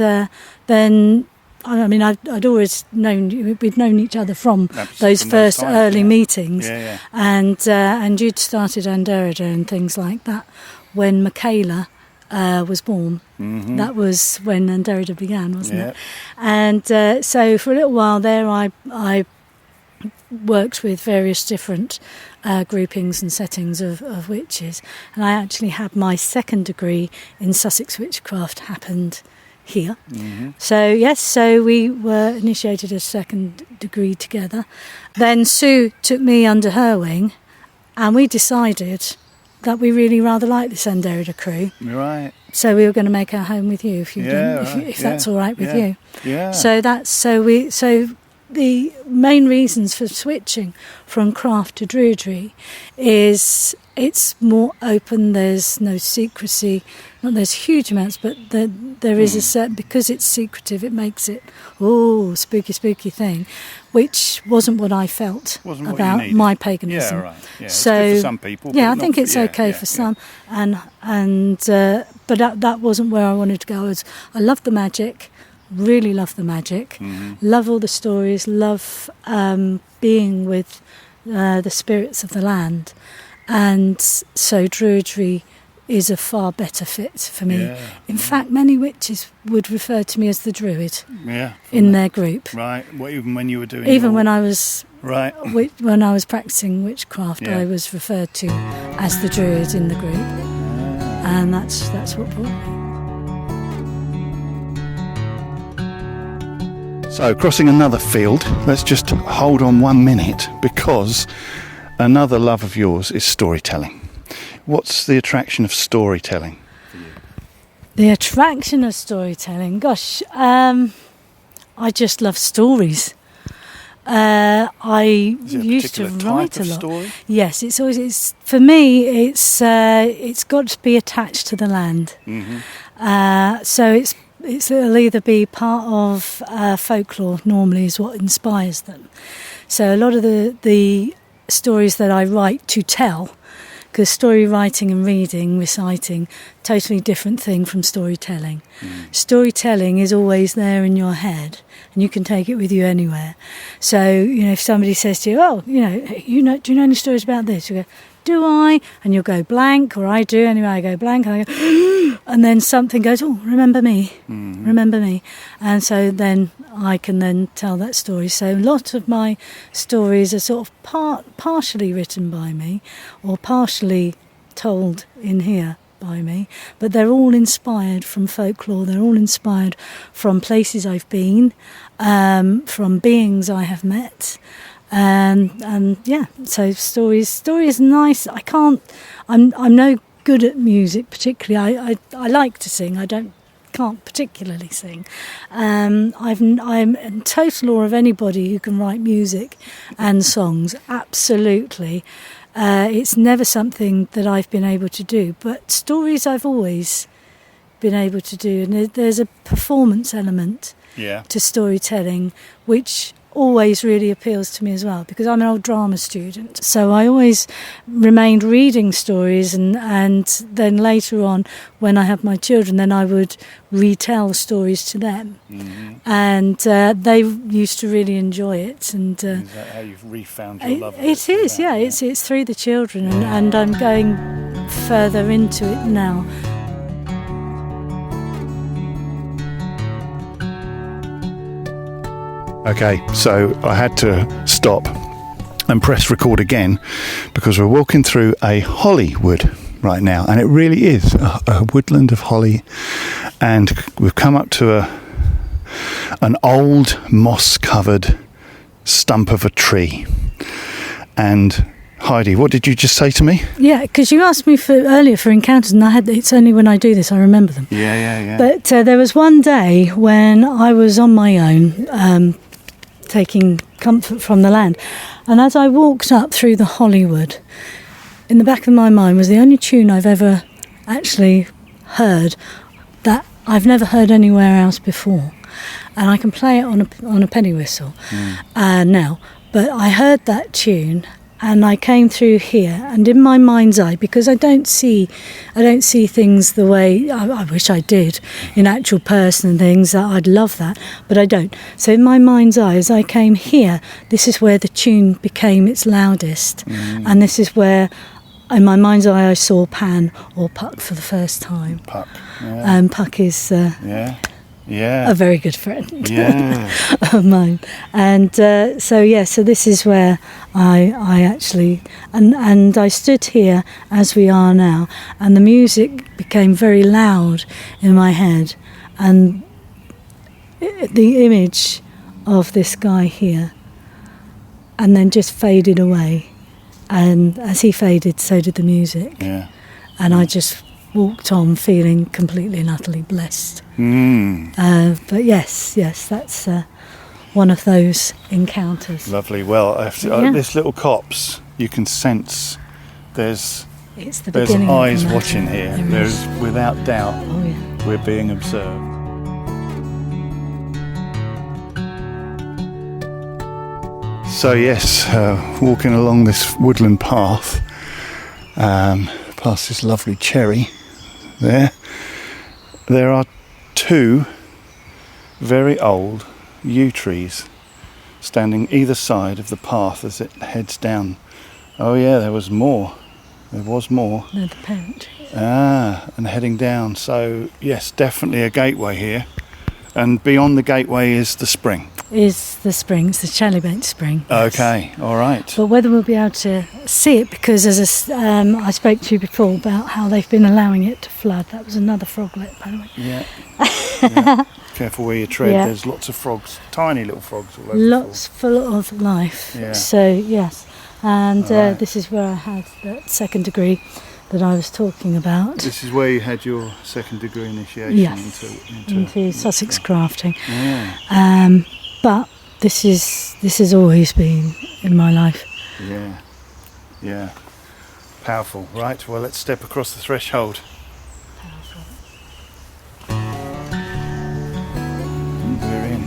then I'd always we'd known each other from those first early meetings, and you'd started Anderida and things like that when Michaela was born. That was when Anderida began, wasn't it? And so for a little while there, I worked with various different groupings and settings of witches, and I actually had my 2nd degree in Sussex witchcraft happened here. So we were initiated a 2nd degree together. Then Sue took me under her wing, and we decided that we really rather liked this Anderida crew. Right. So we were going to make our home with you, if that's all right with you. Yeah. So the main reasons for switching from craft to Druidry is it's more open. There's no secrecy. Not there's huge amounts, but there is a certain, because it's secretive, it makes it spooky thing, which wasn't what I felt about my paganism. Yeah, right. Yeah, so it's good for some people. Yeah, I think it's okay for some, but that wasn't where I wanted to go. I love the magic. Really love the magic. Love all the stories. Love being with the spirits of the land, and so Druidry is a far better fit for me. Yeah. In fact, many witches would refer to me as the Druid in their group. Right. Well, even when you were doing when I was when I was practicing witchcraft, I was referred to as the Druid in the group, and that's what brought me. So, crossing another field, let's just hold on 1 minute, because another love of yours is storytelling. What's the attraction of storytelling for you? The attraction of storytelling? Gosh, I just love stories. I used to write a lot. Story? Yes, it's for me. It's got to be attached to the land. So it'll either be part of folklore. Normally, is what inspires them. So a lot of the stories that I write to tell. Because story writing and reading, reciting, totally different thing from storytelling. Storytelling is always there in your head, and you can take it with you anywhere. So, if somebody says to you, do you know any stories about this? You go, do I? And you'll go blank, or I do. Anyway, I go blank, and I go, and then something goes, remember me, remember me. And so then I can then tell that story. So a lot of my stories are sort of partially written by me, or partially told in here by me, but they're all inspired from folklore. They're all inspired from places I've been, from beings I have met. So story is nice. I'm no good at music particularly. I like to sing. Can't particularly sing. I'm in total awe of anybody who can write music and songs. Absolutely. It's never something that I've been able to do, but stories I've always been able to do, and there's a performance element to storytelling which always really appeals to me as well, because I'm an old drama student, so I always remained reading stories, and then later on when I had my children, then I would retell stories to them, and they used to really enjoy it. And is that how you've refound your love? It is, yeah. It's through the children, and I'm going further into it now. Okay, so I had to stop and press record again, because we're walking through a holly wood right now, and it really is a woodland of holly, and we've come up to an old moss-covered stump of a tree. And Heidi, what did you just say to me? Yeah, because you asked me earlier for encounters, and it's only when I do this I remember them. Yeah. But there was one day when I was on my own, taking comfort from the land, and as I walked up through the Hollywood, in the back of my mind was the only tune I've ever actually heard that I've never heard anywhere else before, and I can play it on a penny whistle now, but I heard that tune. And I came through here, and in my mind's eye, because I don't see things the way I wish I did in actual person and things. I'd love that, but I don't. So in my mind's eye, as I came here, this is where the tune became its loudest, and this is where, in my mind's eye, I saw Pan or Puck for the first time. Puck, Puck is a very good friend of mine, and so this is where I actually and I stood here as we are now, and the music became very loud in my head, and the image of this guy here, and then just faded away, and as he faded, so did the music, and I just walked on feeling completely and utterly blessed. But yes, that's one of those encounters. Lovely. Well, this little copse, you can sense there's it's the There's beginning. eyes of the watching matter. here. There There's, is. without doubt, Oh yeah. we're being observed. So yes, walking along this woodland path, past this lovely cherry there are 2 very old yew trees standing either side of the path as it heads down. Oh yeah, there was more. No, the parent. And heading down. So yes, definitely a gateway here. And beyond the gateway is the spring. Is the spring, it's the Chalybeate Spring. Yes. Okay, all right. But whether we'll be able to see it, because I spoke to you before about how they've been allowing it to flood. That was another froglet, by the way. Yeah. Yeah. Careful where you tread. Yeah. There's lots of frogs, tiny little frogs all over Lots full of life. Yeah. So yes, and Right. this is where I had that second degree that I was talking about. This is where you had your second degree initiation Yes, into Sussex crafting. Yeah. But this has always been in my life. Yeah. Yeah. Powerful. Right. Well, let's step across the threshold. We're in.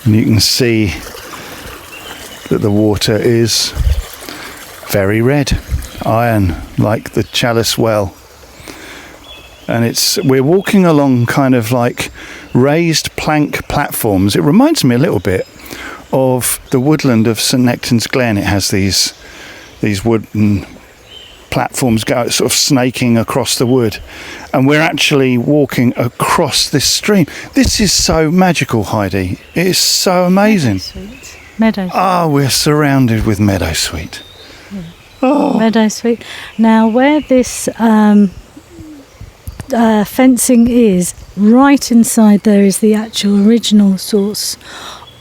And you can see that the water is very red, iron, like the Chalice Well. And we're walking along kind of like raised plank platforms. It reminds me a little bit of the woodland of St Nectan's Glen. It has these wooden platforms sort of snaking across the wood, and we're actually walking across this stream. This is so magical, Heidi. It is so amazing. Meadow. Ah, we're surrounded with meadowsweet. Yeah. Oh. Meadowsweet. Now, where this fencing is, right inside there is the actual original source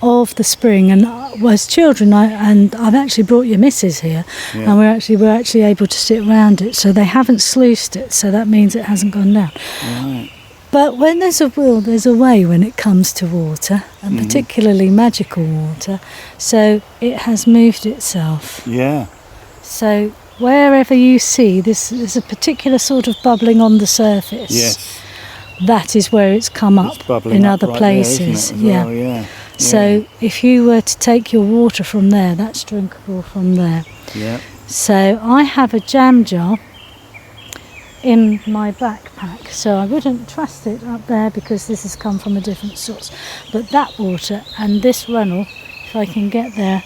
of the spring. And as children, I've actually brought your missus here, Yeah. and we're actually able to sit around it. So they haven't sluiced it, so that means it hasn't gone down. Right. But when there's a will, there's a way when it comes to water, and particularly magical water. So it has moved itself. Yeah. So wherever you see there's a particular sort of bubbling on the surface. Yes. That is where it's come up It's bubbling in up other right places. there, isn't it, as Yeah. well? Yeah. So if you were to take your water from there, that's drinkable from there. Yeah. So I have a jam jar in my backpack, so I wouldn't trust it up there because this has come from a different source. But that water and this runnel, if I can get there,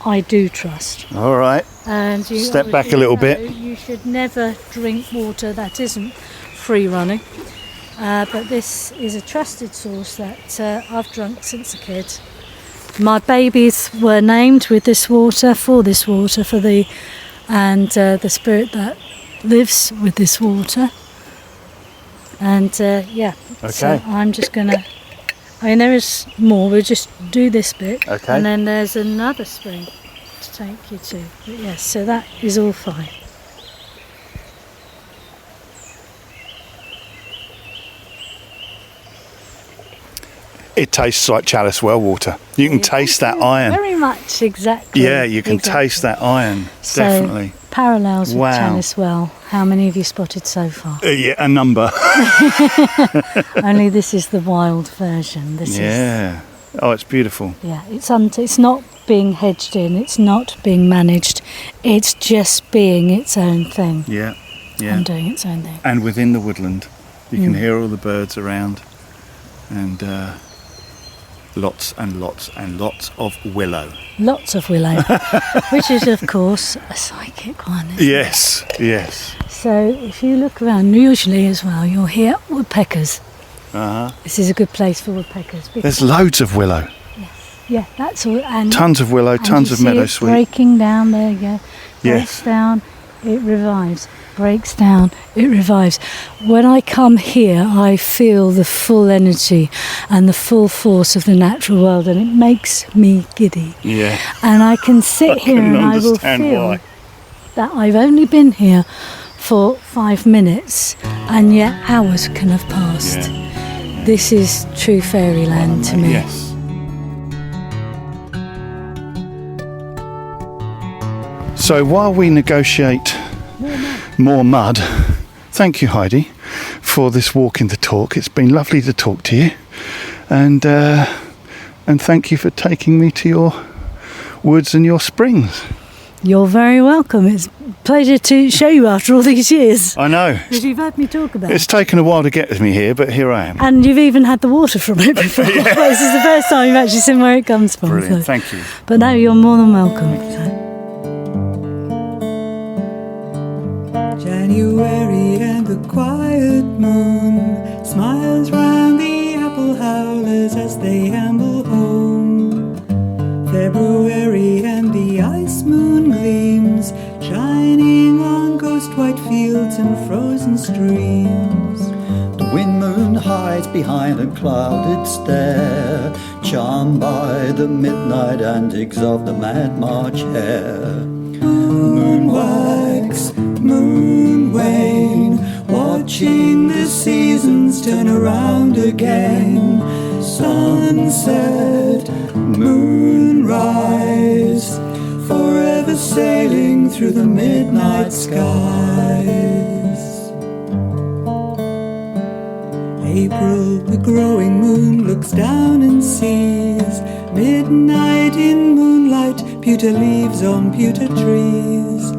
I do trust. All right. And you Step back a obviously little know bit. You should never drink water that isn't free running. But this is a trusted source that I've drunk since a kid. My babies were named with this water, for the spirit that lives with this water. And yeah, Okay. so I'm just gonna. There is more. We'll just do this bit, Okay. and then there's another spring to take you to. But yes, so that is all fine. It tastes like Chalice Well water. You can taste that iron. Very much, exactly. Yeah, you can exactly. taste that iron. So, Definitely. Parallels with Wow. Chalice Well. How many have you spotted so far? Yeah, a number. Only this is the wild version. This is Yeah. Oh, it's beautiful. it's not being hedged in. It's not being managed. It's just being its own thing Yeah. Yeah. and doing its own thing. And within the woodland, you can hear all the birds around, and lots and lots and lots of willow. Lots of willow, which is of course a psychic one. Isn't Yes, yes. it? So if you look around, usually as well, you'll hear woodpeckers. Uh-huh. This is a good place for woodpeckers. There's loads of willow. Yeah, that's all. And Tons of willow, and tons you of see it meadowsweet. breaking down. There you go. Breaks Yes. down, it revives. Breaks down, it revives. When I come here, I feel the full energy and the full force of the natural world, and it makes me giddy. Yeah. And I can sit I here can and I will understand feel why. that I've only been here for 5 minutes, and yet hours can have passed. Yeah. This is true fairyland to me. Yes. So while we negotiate more mud, thank you, Heidi, for this walk in the talk. It's been lovely to talk to you, and thank you for taking me to your woods and your springs. You're very welcome. It's a pleasure to show you after all these years. I know. Because you've had me talk about It's it. taken a while to get me here, but here I am. And you've even had the water from it before. Yeah. This is the first time you've actually seen where it comes from. Brilliant, So. thank you. But no, you're more than welcome. So. January and the quiet moon smiles round the apple howlers as they amble home. February and the ice moon gleams, shining on ghost white fields and frozen streams. The wind moon hides behind a clouded stare, charmed by the midnight antics of the mad March hare. Moon wax, moon wane, watching the seasons turn around again. Sunset, moonrise, forever sailing through the midnight skies. April, the growing moon looks down and sees midnight in moonlight, pewter leaves on pewter trees.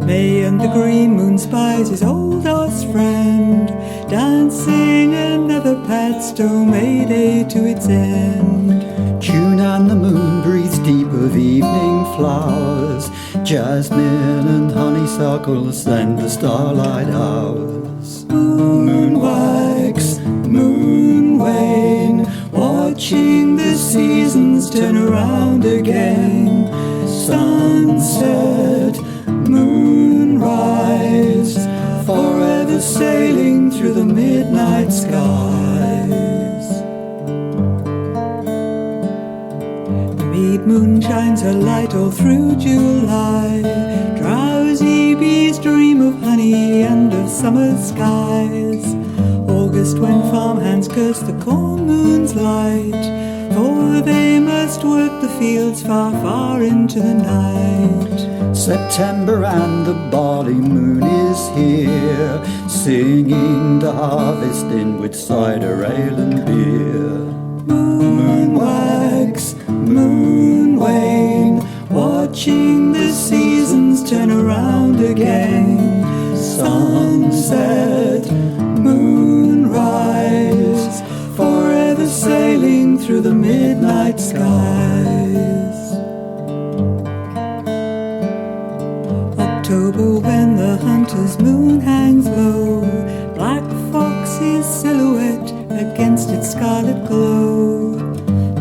May and the green moon spies his old Oz friend, dancing another padstow Mayday to its end. June and the moon breathes deep of evening flowers, jasmine and honeysuckles and the starlight hours. Moon wax, moon wane, watching the seasons turn around again. Sunset, moonrise, forever sailing through the midnight skies. The mead moon shines her light all through July. Drowsy bees dream of honey and of summer skies. August, when farmhands curse the corn moon's light, for they must work the fields far, far into the night. September and the barley moon is here, singing the harvest in with cider, ale and beer. Moon wax, moon wane, watching the seasons turn around again. Sunset, moonrise, forever sailing through the midnight skies. October, when the hunter's moon hangs low, black fox's silhouette against its scarlet glow.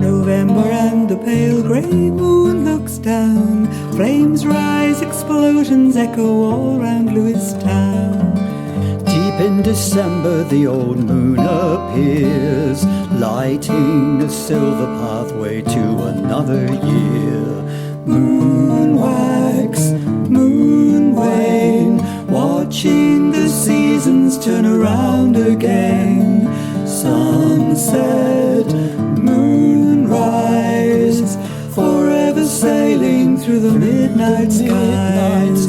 November and the pale grey moon looks down, flames rise, explosions echo all round Lewistown. Deep in December the old moon appears, lighting a silver pathway to another year. Moon wax, moon wane, watching the seasons turn around again. Sunset, moonrise, forever sailing through the midnight skies.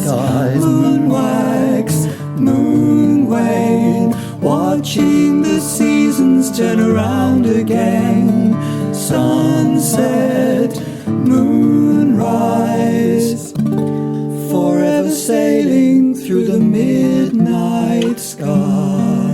Moon wax, moon wane, watching the seasons turn around again. Sunset, moonrise, forever sailing through the midnight skies.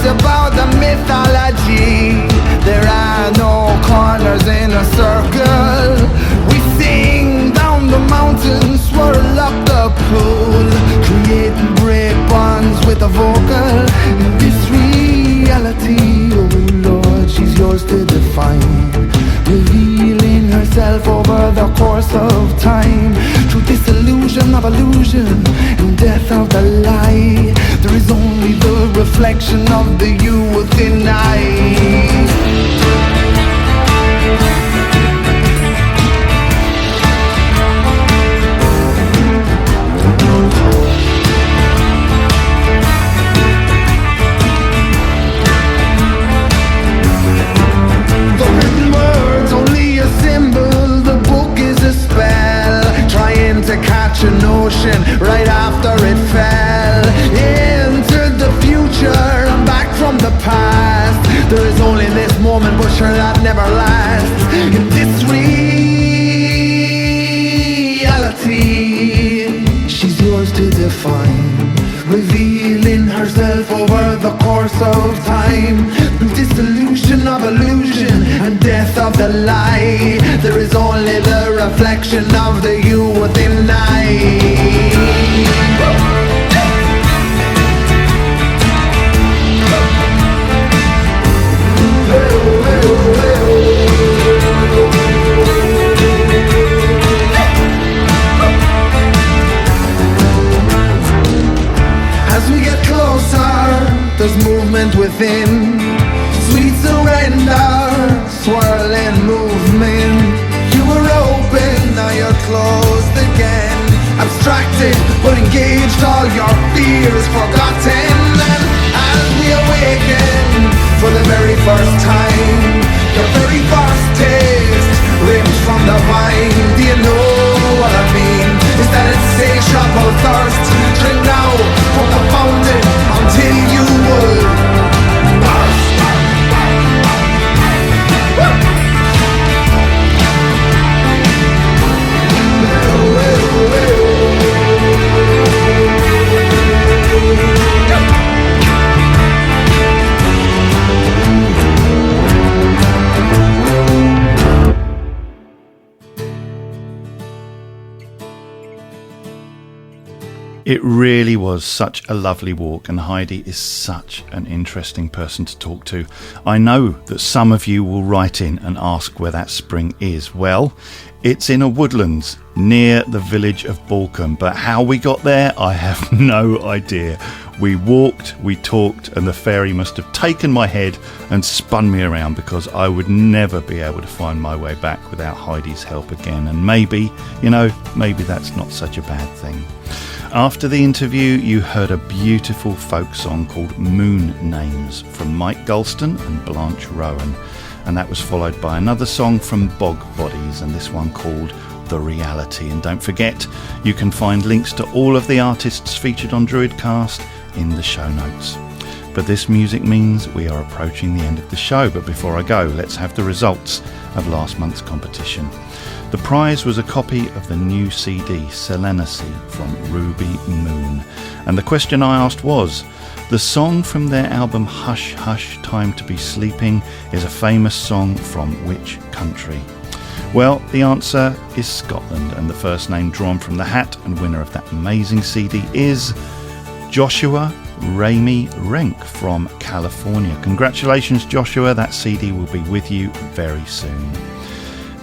About the myth illusion and death of the lie. There is only the reflection of the you within I. To catch an ocean right after it fell. Into the future and back from the past. There is only this moment, but sure that never lasts. In this reality, she's yours to define, revealing herself over the course of time. Dissolution of illusion and death of the lie. There is only the reflection of the you within I. As we get closer, there's movement within. Sweet surrender, swirling movement. You were open, now you're closed again. Abstracted, but engaged, all your fears forgotten. And as we awaken, for the very first time, your very first taste, ripped from the vine. Do you know what I mean? Is that insatiable thirst? Drink now from the fountain until you would burst. It really was such a lovely walk, and Heidi is such an interesting person to talk to. I know that some of you will write in and ask where that spring is. Well, it's in a woodlands near the village of Balcombe, but how we got there, I have no idea. We walked, we talked, and the fairy must have taken my head and spun me around, because I would never be able to find my way back without Heidi's help again. And maybe, maybe that's not such a bad thing. After the interview, you heard a beautiful folk song called Moon Names from Mike Gulston and Blanche Rowan, and that was followed by another song from Bog Bodies, and this one called The Reality. And don't forget, you can find links to all of the artists featured on DruidCast in the show notes. But this music means we are approaching the end of the show. But before I go, let's have the results of last month's competition. The prize was a copy of the new CD Selenity from Ruby Moon. And the question I asked was, the song from their album Hush Hush Time to Be Sleeping is a famous song from which country? Well, the answer is Scotland, and the first name drawn from the hat and winner of that amazing CD is Joshua Ramey Renk from California. Congratulations, Joshua. That CD will be with you very soon.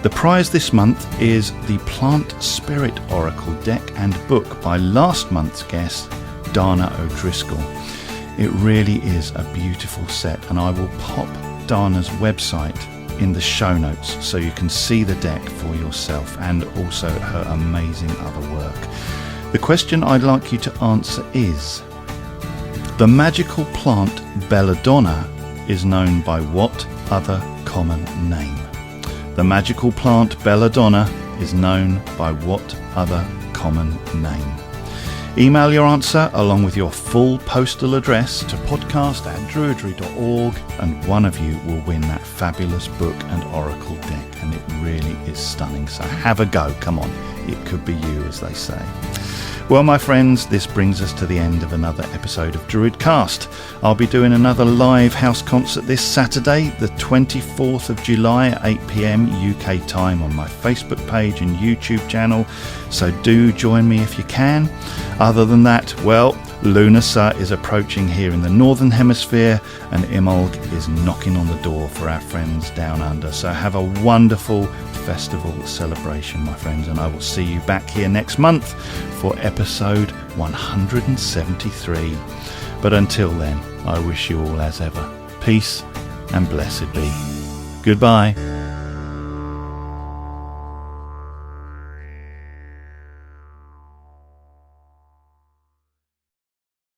The prize this month is the Plant Spirit Oracle deck and book by last month's guest, Dana O'Driscoll. It really is a beautiful set, and I will pop Dana's website in the show notes so you can see the deck for yourself, and also her amazing other work. The question I'd like you to answer is, the magical plant belladonna is known by what other common name? The magical plant belladonna is known by what other common name? Email your answer along with your full postal address to podcast@druidry.org, and one of you will win that fabulous book and oracle deck, and it really is stunning. So have a go, come on, it could be you, as they say. Well, my friends, this brings us to the end of another episode of DruidCast. I'll be doing another live house concert this Saturday, the 24th of July at 8 p.m. UK time on my Facebook page and YouTube channel, so do join me if you can. Other than that, well, Lunasa is approaching here in the Northern Hemisphere, and Imolg is knocking on the door for our friends down under. So have a wonderful, festival celebration, my friends, and I will see you back here next month for episode 173. But until then, I wish you all, as ever, peace and blessed be. Goodbye.